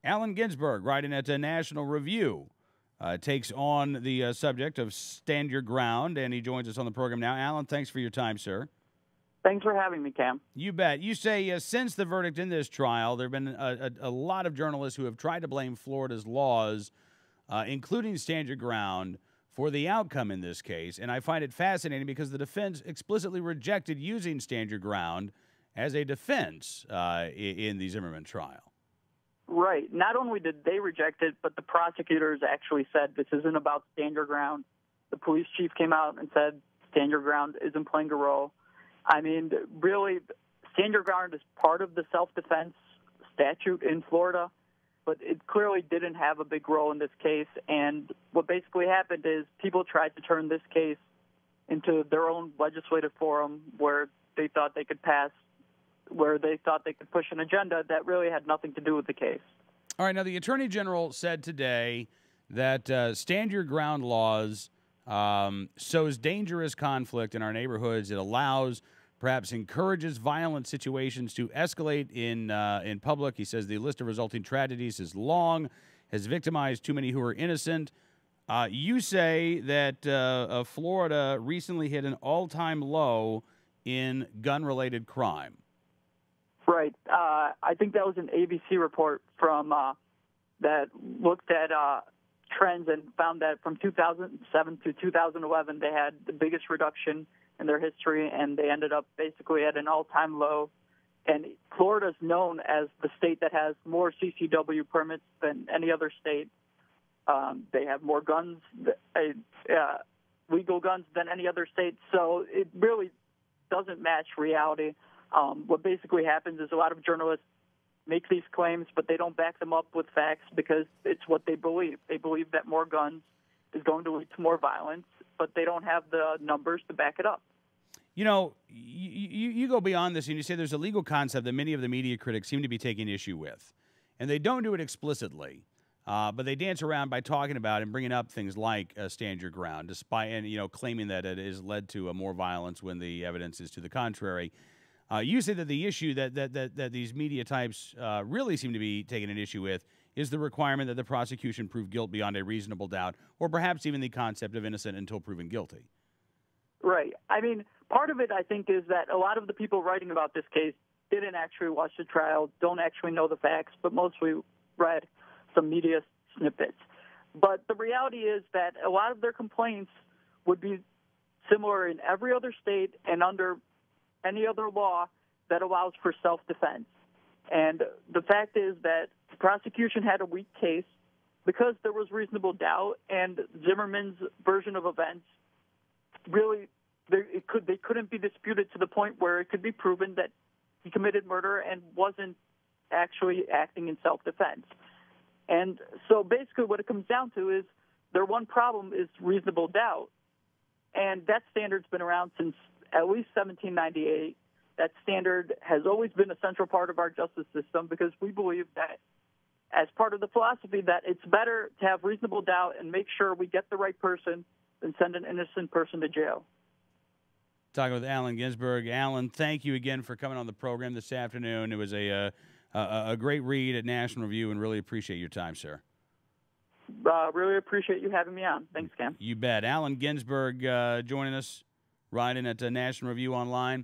Alan Ginzburg, writing at a National Review, takes on the subject of stand your ground, and he joins us on the program now. Alan, thanks for your time, sir. Thanks for having me, Cam. You bet. You say since the verdict in this trial, there have been a lot of journalists who have tried to blame Florida's laws, including stand your ground, for the outcome in this case. And I find it fascinating because the defense explicitly rejected using stand your ground as a defense in the Zimmerman trial. Right. Not only did they reject it, but the prosecutors actually said this isn't about stand your ground. The police chief came out and said stand your ground isn't playing a role. I mean, really, stand your ground is part of the self-defense statute in Florida, but it clearly didn't have a big role in this case. And what basically happened is people tried to turn this case into their own legislative forum where they thought they could push an agenda that really had nothing to do with the case. All right, now the Attorney General said today that stand your ground laws sows dangerous conflict in our neighborhoods. It allows, perhaps encourages violent situations to escalate in public. He says the list of resulting tragedies is long, has victimized too many who are innocent. You say that Florida recently hit an all-time low in gun-related crime. Right. I think that was an ABC report from that looked at trends and found that from 2007 to 2011, they had the biggest reduction in their history, and they ended up basically at an all-time low. And Florida is known as the state that has more CCW permits than any other state. They have more guns, legal guns, than any other state. So it really doesn't match reality. What basically happens is a lot of journalists make these claims, but they don't back them up with facts because it's what they believe. They believe that more guns is going to lead to more violence, but they don't have the numbers to back it up. You know, you go beyond this and you say there's a legal concept that many of the media critics seem to be taking issue with. And they don't do it explicitly, but they dance around by talking about and bringing up things like stand your ground, despite claiming that it has led to more violence when the evidence is to the contrary. You say that the issue that these media types really seem to be taking an issue with is the requirement that the prosecution prove guilt beyond a reasonable doubt, or perhaps even the concept of innocent until proven guilty. Right. I mean, part of it, I think, is that a lot of the people writing about this case didn't actually watch the trial, don't actually know the facts, but mostly read some media snippets. But the reality is that a lot of their complaints would be similar in every other state and under any other law that allows for self-defense. And the fact is that the prosecution had a weak case because there was reasonable doubt, and Zimmerman's version of events really, they couldn't be disputed to the point where it could be proven that he committed murder and wasn't actually acting in self-defense. And so basically what it comes down to is their one problem is reasonable doubt, and that standard's been around since at least 1798. That standard has always been a central part of our justice system because we believe that as part of the philosophy that it's better to have reasonable doubt and make sure we get the right person than send an innocent person to jail. Talking with Alan Ginzburg. Alan, thank you again for coming on the program this afternoon. It was a great read at National Review, and really appreciate your time, sir. Really appreciate you having me on. Thanks, Cam. You bet. Alan Ginzburg joining us, writing at National Review Online.